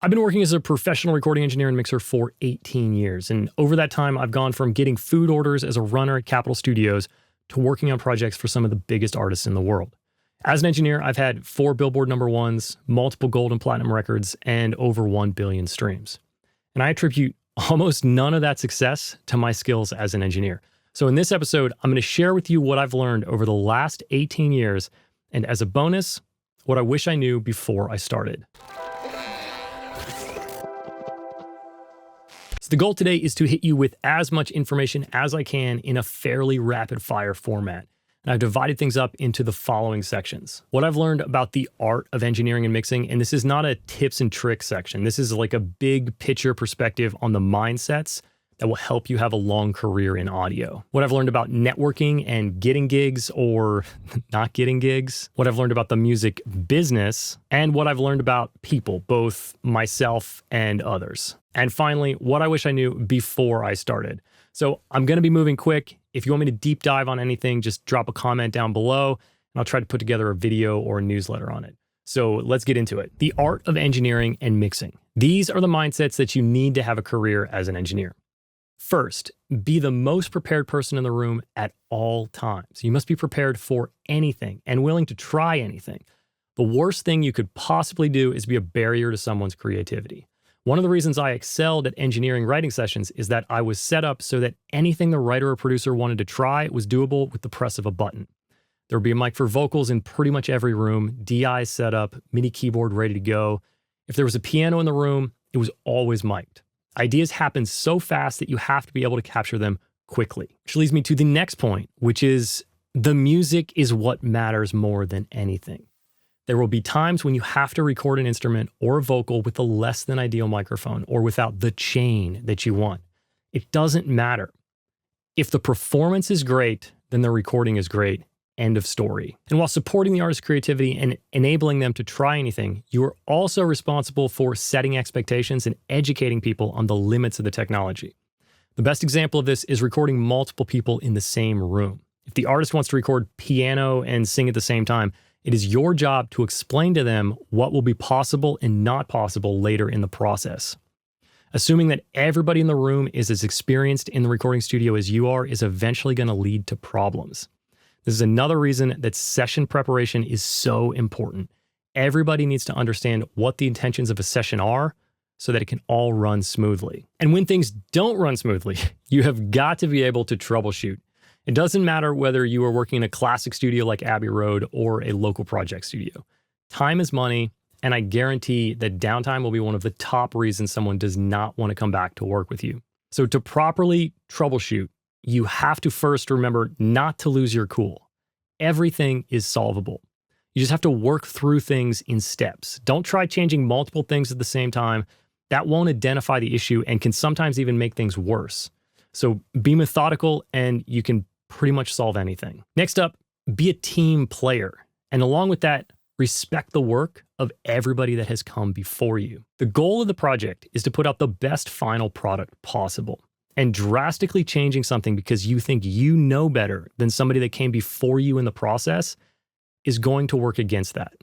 I've been working as a professional recording engineer and mixer for 18 years. And over that time, I've gone from getting food orders as a runner at Capitol Studios to working on projects for some of the biggest artists in the world. As an engineer, I've had 4 Billboard #1s, multiple gold and platinum records, and over 1 billion streams. And I attribute almost none of that success to my skills as an engineer. So in this episode, I'm going to share with you what I've learned over the last 18 years, and as a bonus, what I wish I knew before I started. So the goal today is to hit you with as much information as I can in a fairly rapid fire format. And I've divided things up into the following sections. What I've learned about the art of engineering and mixing, and this is not a tips and tricks section. This is like a big picture perspective on the mindsets that will help you have a long career in audio. What I've learned about networking and getting gigs or not getting gigs. What I've learned about the music business, and what I've learned about people, both myself and others. And finally, what I wish I knew before I started. So I'm going to be moving quick. If you want me to deep dive on anything, just drop a comment down below, and I'll try to put together a video or a newsletter on it. So let's get into it. The art of engineering and mixing. These are the mindsets that you need to have a career as an engineer. First, be the most prepared person in the room at all times. You must be prepared for anything and willing to try anything. The worst thing you could possibly do is be a barrier to someone's creativity. One of the reasons I excelled at engineering writing sessions is that I was set up so that anything the writer or producer wanted to try was doable with the press of a button. There would be a mic for vocals in pretty much every room, DI set up, MIDI keyboard ready to go. If there was a piano in the room, it was always mic'd. Ideas happen so fast that you have to be able to capture them quickly. Which leads me to the next point, which is the music is what matters more than anything. There will be times when you have to record an instrument or a vocal with a less than ideal microphone or without the chain that you want. It doesn't matter. If the performance is great, then the recording is great. End of story. And while supporting the artist's creativity and enabling them to try anything, you are also responsible for setting expectations and educating people on the limits of the technology. The best example of this is recording multiple people in the same room. If the artist wants to record piano and sing at the same time, it is your job to explain to them what will be possible and not possible later in the process. Assuming that everybody in the room is as experienced in the recording studio as you are is eventually going to lead to problems. This is another reason that session preparation is so important. Everybody needs to understand what the intentions of a session are so that it can all run smoothly. And when things don't run smoothly, you have got to be able to troubleshoot. It doesn't matter whether you are working in a classic studio like Abbey Road or a local project studio. Time is money, and I guarantee that downtime will be one of the top reasons someone does not want to come back to work with you. So to properly troubleshoot, you have to first remember not to lose your cool. Everything is solvable. You just have to work through things in steps. Don't try changing multiple things at the same time. That won't identify the issue and can sometimes even make things worse. So be methodical and you can pretty much solve anything. Next up, be a team player. And along with that, respect the work of everybody that has come before you. The goal of the project is to put out the best final product possible. And drastically changing something because you think you know better than somebody that came before you in the process is going to work against that.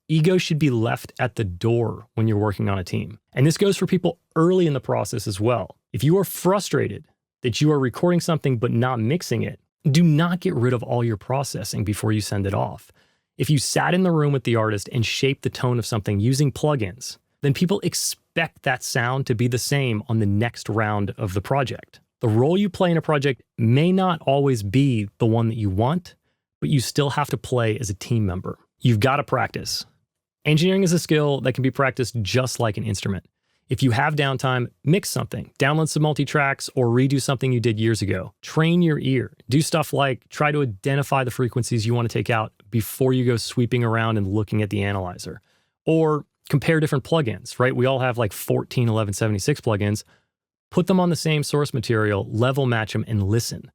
Ego should be left at the door when you're working on a team. And this goes for people early in the process as well. If you are frustrated that you are recording something but not mixing it, do not get rid of all your processing before you send it off. If you sat in the room with the artist and shaped the tone of something using plugins, then people expect that sound to be the same on the next round of the project. The role you play in a project may not always be the one that you want, but you still have to play as a team member. You've got to practice. Engineering is a skill that can be practiced just like an instrument. If you have downtime, mix something, download some multi-tracks, or redo something you did years ago. Train your ear. Do stuff like try to identify the frequencies you want to take out before you go sweeping around and looking at the analyzer. Or compare different plugins, right? We all have like 14 1176 plugins. Put them on the same source material, level match them, and listen.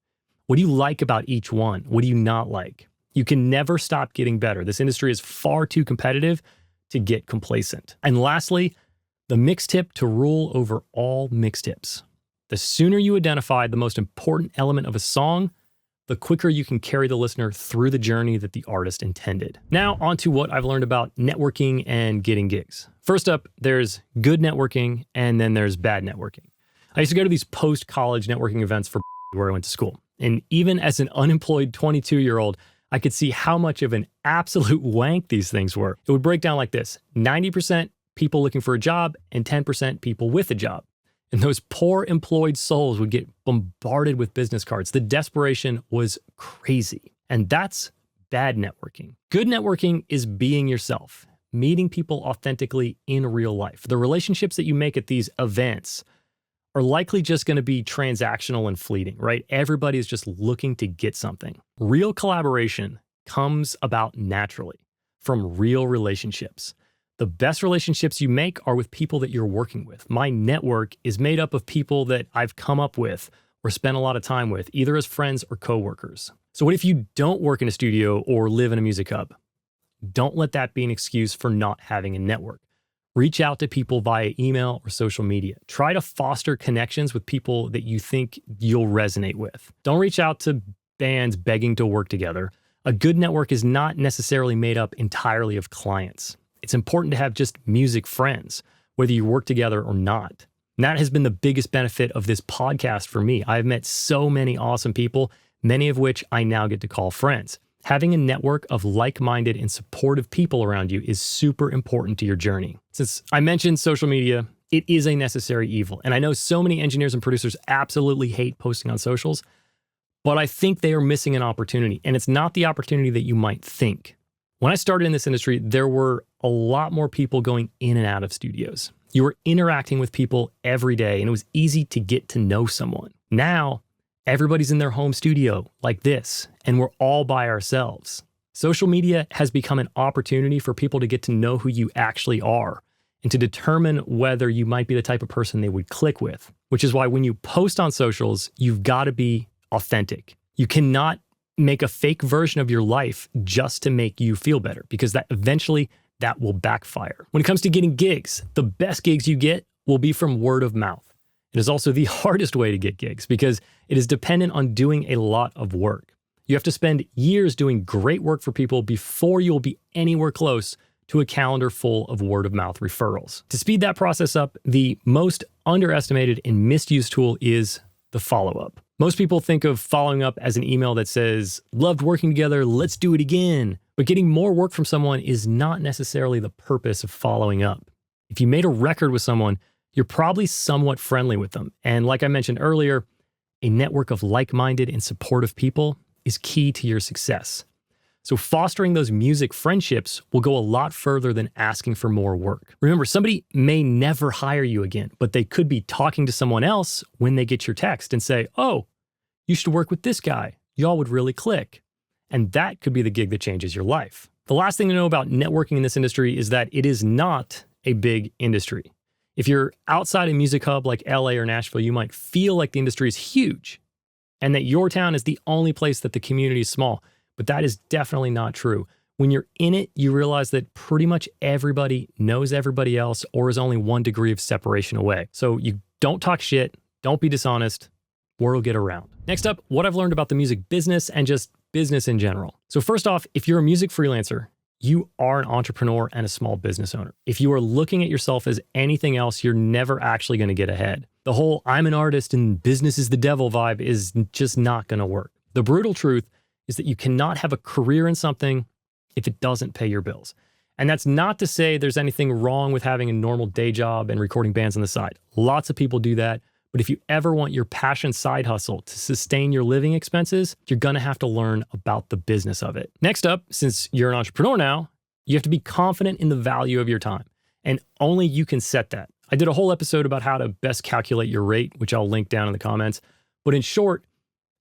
What do you like about each one? What do you not like? You can never stop getting better. This industry is far too competitive to get complacent. And lastly, the mix tip to rule over all mix tips. The sooner you identify the most important element of a song, the quicker you can carry the listener through the journey that the artist intended. Now, on to what I've learned about networking and getting gigs. First up, there's good networking, and then there's bad networking. I used to go to these post-college networking events for where I went to school. And even as an unemployed 22-year-old, I could see how much of an absolute wank these things were. It would break down like this: 90% people looking for a job and 10% people with a job. And those poor employed souls would get bombarded with business cards. The desperation was crazy. And that's bad networking. Good networking is being yourself, meeting people authentically in real life. The relationships that you make at these events are likely just going to be transactional and fleeting, right? Everybody is just looking to get something. Real collaboration comes about naturally from real relationships. The best relationships you make are with people that you're working with. My network is made up of people that I've come up with or spent a lot of time with, either as friends or coworkers. So what if you don't work in a studio or live in a music hub? Don't let that be an excuse for not having a network. Reach out to people via email or social media. Try to foster connections with people that you think you'll resonate with. Don't reach out to bands begging to work together. A good network is not necessarily made up entirely of clients. It's important to have just music friends, whether you work together or not. And that has been the biggest benefit of this podcast for me. I've met so many awesome people, many of which I now get to call friends. Having a network of like-minded and supportive people around you is super important to your journey. Since I mentioned social media, it is a necessary evil. And I know so many engineers and producers absolutely hate posting on socials, but I think they are missing an opportunity. And it's not the opportunity that you might think. When I started in this industry, there were a lot more people going in and out of studios. You were interacting with people every day, and it was easy to get to know someone. Now, everybody's in their home studio like this, and we're all by ourselves. Social media has become an opportunity for people to get to know who you actually are and to determine whether you might be the type of person they would click with, which is why when you post on socials, you've got to be authentic. You cannot make a fake version of your life just to make you feel better, because that eventually that will backfire. When it comes to getting gigs, the best gigs you get will be from word of mouth. It is also the hardest way to get gigs because it is dependent on doing a lot of work. You have to spend years doing great work for people before you will be anywhere close to a calendar full of word of mouth referrals. To speed that process up, the most underestimated and misused tool is the follow-up. Most people think of following up as an email that says, "Loved working together, let's do it again." But getting more work from someone is not necessarily the purpose of following up. If you made a record with someone, you're probably somewhat friendly with them. And like I mentioned earlier, a network of like-minded and supportive people is key to your success. So fostering those music friendships will go a lot further than asking for more work. Remember, somebody may never hire you again, but they could be talking to someone else when they get your text and say, "Oh, you should work with this guy. Y'all would really click." And that could be the gig that changes your life. The last thing to know about networking in this industry is that it is not a big industry. If you're outside a music hub like LA or Nashville, you might feel like the industry is huge and that your town is the only place that the community is small. But that is definitely not true. When you're in it, you realize that pretty much everybody knows everybody else or is only 1 degree of separation away. So you don't talk shit, don't be dishonest, word will get around. Next up, what I've learned about the music business and just business in general. So first off, if you're a music freelancer, you are an entrepreneur and a small business owner. If you are looking at yourself as anything else, you're never actually going to get ahead. The whole "I'm an artist and business is the devil" vibe is just not going to work. The brutal truth is that you cannot have a career in something if it doesn't pay your bills. And that's not to say there's anything wrong with having a normal day job and recording bands on the side. Lots of people do that. But if you ever want your passion side hustle to sustain your living expenses, you're going to have to learn about the business of it. Next up, since you're an entrepreneur now, you have to be confident in the value of your time. And only you can set that. I did a whole episode about how to best calculate your rate, which I'll link down in the comments. But in short,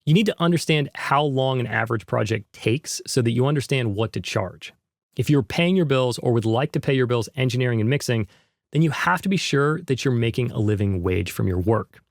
you need to understand how long an average project takes so that you understand what to charge. If you're paying your bills or would like to pay your bills engineering and mixing, then you have to be sure that you're making a living wage from your work.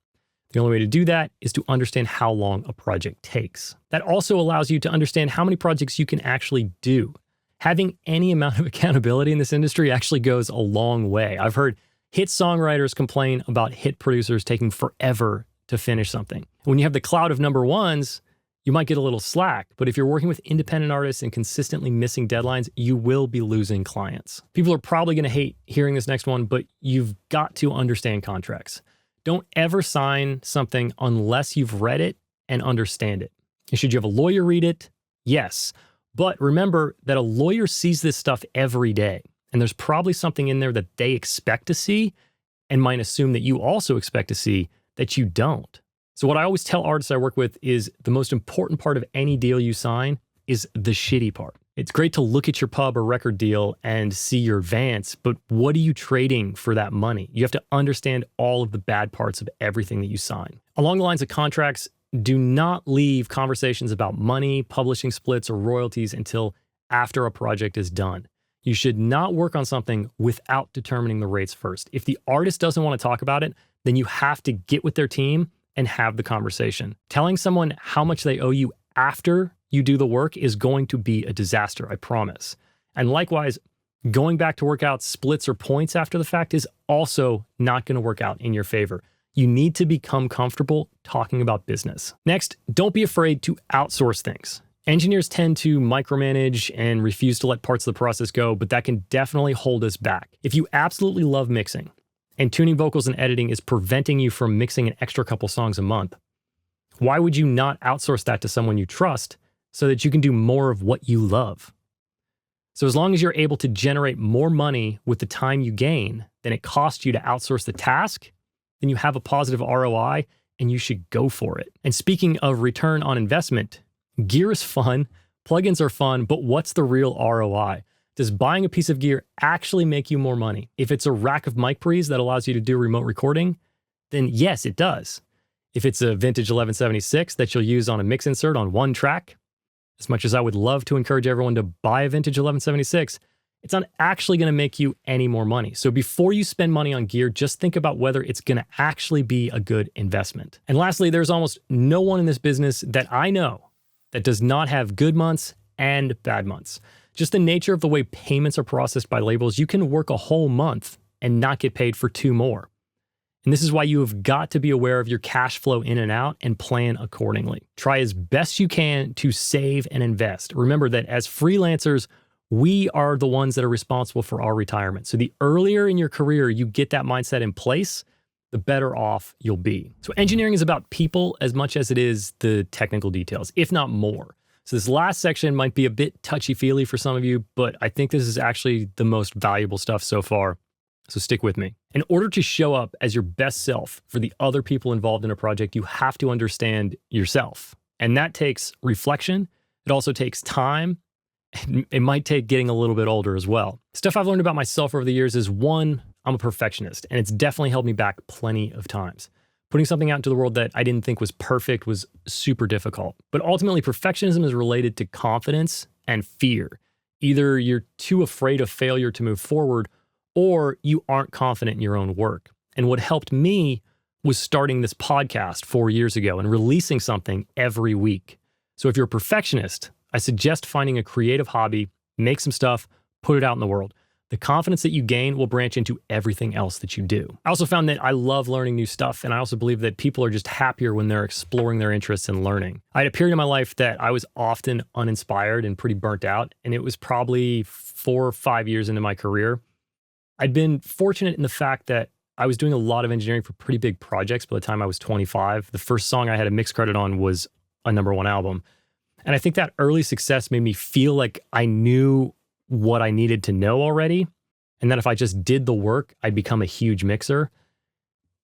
The only way to do that is to understand how long a project takes. That also allows you to understand how many projects you can actually do. Having any amount of accountability in this industry actually goes a long way. I've heard hit songwriters complain about hit producers taking forever to finish something. When you have the cloud of number ones, You might get a little slack, but if you're working with independent artists and consistently missing deadlines, you will be losing clients. People are probably going to hate hearing this next one, but you've got to understand contracts. Don't ever sign something unless you've read it and understand it. And should you have a lawyer read it? Yes. But remember that a lawyer sees this stuff every day, and there's probably something in there that they expect to see and might assume that you also expect to see that you don't. So what I always tell artists I work with is the most important part of any deal you sign is the shitty part. It's great to look at your pub or record deal and see your advance, but what are you trading for that money? You have to understand all of the bad parts of everything that you sign. Along the lines of contracts, do not leave conversations about money, publishing splits, or royalties until after a project is done. You should not work on something without determining the rates first. If the artist doesn't want to talk about it, then you have to get with their team and have the conversation. Telling someone how much they owe you after you do the work is going to be a disaster, I promise. And likewise, going back to work out splits or points after the fact is also not going to work out in your favor. You need to become comfortable talking about business. Next, don't be afraid to outsource things. Engineers tend to micromanage and refuse to let parts of the process go, but that can definitely hold us back. If you absolutely love mixing, and tuning vocals and editing is preventing you from mixing an extra couple songs a month, why would you not outsource that to someone you trust so that you can do more of what you love? So as long as you're able to generate more money with the time you gain than it costs you to outsource the task, then you have a positive ROI and you should go for it. And speaking of return on investment, gear is fun, plugins are fun, but what's the real ROI? Does buying a piece of gear actually make you more money? If it's a rack of mic pre's that allows you to do remote recording, then yes, it does. If it's a vintage 1176 that you'll use on a mix insert on one track, as much as I would love to encourage everyone to buy a vintage 1176, it's not actually going to make you any more money. So before you spend money on gear, just think about whether it's going to actually be a good investment. And lastly, there's almost no one in this business that I know that does not have good months and bad months. Just the nature of the way payments are processed by labels, you can work a whole month and not get paid for 2 more. And this is why you have got to be aware of your cash flow in and out and plan accordingly. Try as best you can to save and invest. Remember that as freelancers, we are the ones that are responsible for our retirement. So the earlier in your career you get that mindset in place, the better off you'll be. So engineering is about people as much as it is the technical details, if not more. So this last section might be a bit touchy-feely for some of you, but I think this is actually the most valuable stuff so far. So stick with me. In order to show up as your best self for the other people involved in a project, you have to understand yourself. And that takes reflection. It also takes time. And it might take getting a little bit older as well. Stuff I've learned about myself over the years is, one, I'm a perfectionist, and it's definitely held me back plenty of times. Putting something out into the world that I didn't think was perfect was super difficult. But ultimately, perfectionism is related to confidence and fear. Either you're too afraid of failure to move forward, or you aren't confident in your own work. And what helped me was starting this podcast 4 years ago and releasing something every week. So if you're a perfectionist, I suggest finding a creative hobby, make some stuff, put it out in the world. The confidence that you gain will branch into everything else that you do. I also found that I love learning new stuff, and I also believe that people are just happier when they're exploring their interests and learning. I had a period in my life that I was often uninspired and pretty burnt out, and it was probably 4 or 5 years into my career. I'd been fortunate in the fact that I was doing a lot of engineering for pretty big projects by the time I was 25. The first song I had a mix credit on was a #1 album. And I think that early success made me feel like I knew what I needed to know already, and that if I just did the work, I'd become a huge mixer,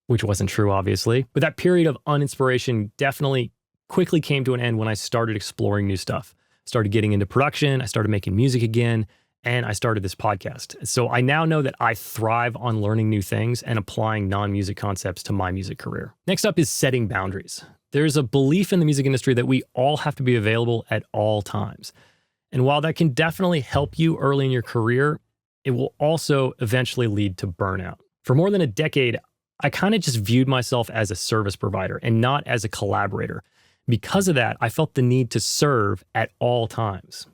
which wasn't true, obviously. But that period of uninspiration definitely quickly came to an end when I started exploring new stuff. Started getting into production, I started making music again, and I started this podcast. So I now know that I thrive on learning new things and applying non-music concepts to my music career. Next up is setting boundaries. There's a belief in the music industry that we all have to be available at all times. And while that can definitely help you early in your career, it will also eventually lead to burnout. For more than a decade, I kind of just viewed myself as a service provider and not as a collaborator. Because of that, I felt the need to serve at all times.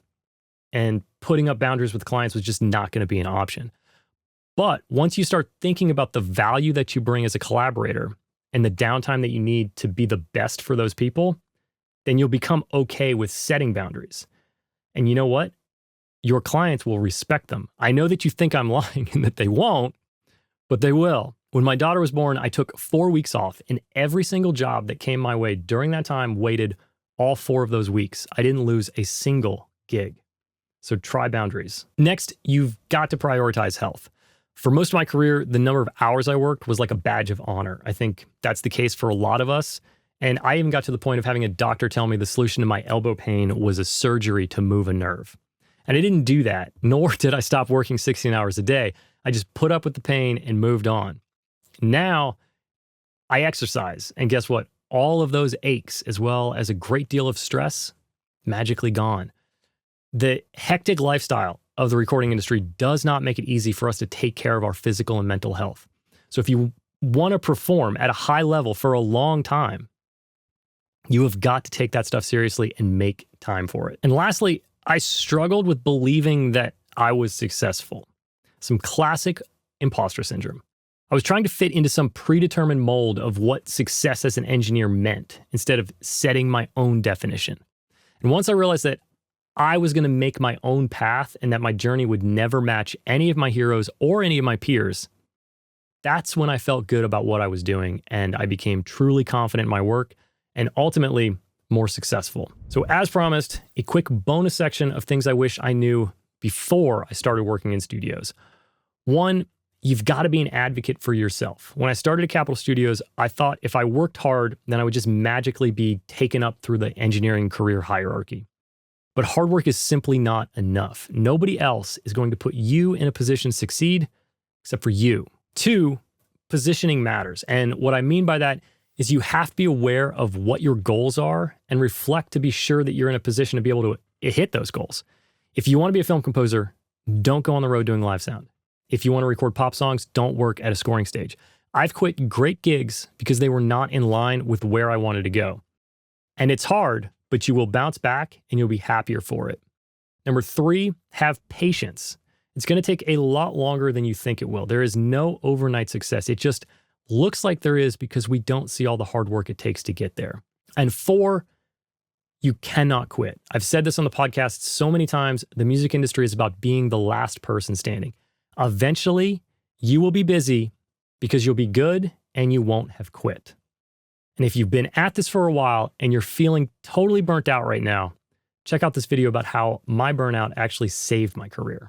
And putting up boundaries with clients was just not going to be an option. But once you start thinking about the value that you bring as a collaborator and the downtime that you need to be the best for those people, then you'll become okay with setting boundaries. And you know what? Your clients will respect them. I know that you think I'm lying and that they won't, but they will. When my daughter was born, I took 4 weeks off, and every single job that came my way during that time waited all 4 of those weeks. I didn't lose a single gig. So try boundaries. Next, you've got to prioritize health. For most of my career, the number of hours I worked was like a badge of honor. I think that's the case for a lot of us. And I even got to the point of having a doctor tell me the solution to my elbow pain was a surgery to move a nerve. And I didn't do that, nor did I stop working 16 hours a day. I just put up with the pain and moved on. Now, I exercise, and guess what? All of those aches, as well as a great deal of stress, magically gone. The hectic lifestyle of the recording industry does not make it easy for us to take care of our physical and mental health. So if you want to perform at a high level for a long time, you have got to take that stuff seriously and make time for it. And lastly, I struggled with believing that I was successful. Some classic imposter syndrome. I was trying to fit into some predetermined mold of what success as an engineer meant instead of setting my own definition. And once I realized that I was going to make my own path and that my journey would never match any of my heroes or any of my peers, that's when I felt good about what I was doing, and I became truly confident in my work and ultimately more successful. So as promised, a quick bonus section of things I wish I knew before I started working in studios. One, you've got to be an advocate for yourself. When I started at Capitol Studios, I thought if I worked hard, then I would just magically be taken up through the engineering career hierarchy. But hard work is simply not enough. Nobody else is going to put you in a position to succeed except for you. Two, positioning matters. And what I mean by that is you have to be aware of what your goals are and reflect to be sure that you're in a position to be able to hit those goals. If you want to be a film composer, don't go on the road doing live sound. If you want to record pop songs, don't work at a scoring stage. I've quit great gigs because they were not in line with where I wanted to go. And it's hard, but you will bounce back and you'll be happier for it. Number 3, have patience. It's going to take a lot longer than you think it will. There is no overnight success. It just looks like there is because we don't see all the hard work it takes to get there. And 4, you cannot quit. I've said this on the podcast so many times. The music industry is about being the last person standing. Eventually, you will be busy because you'll be good and you won't have quit. And if you've been at this for a while and you're feeling totally burnt out right now, check out this video about how my burnout actually saved my career.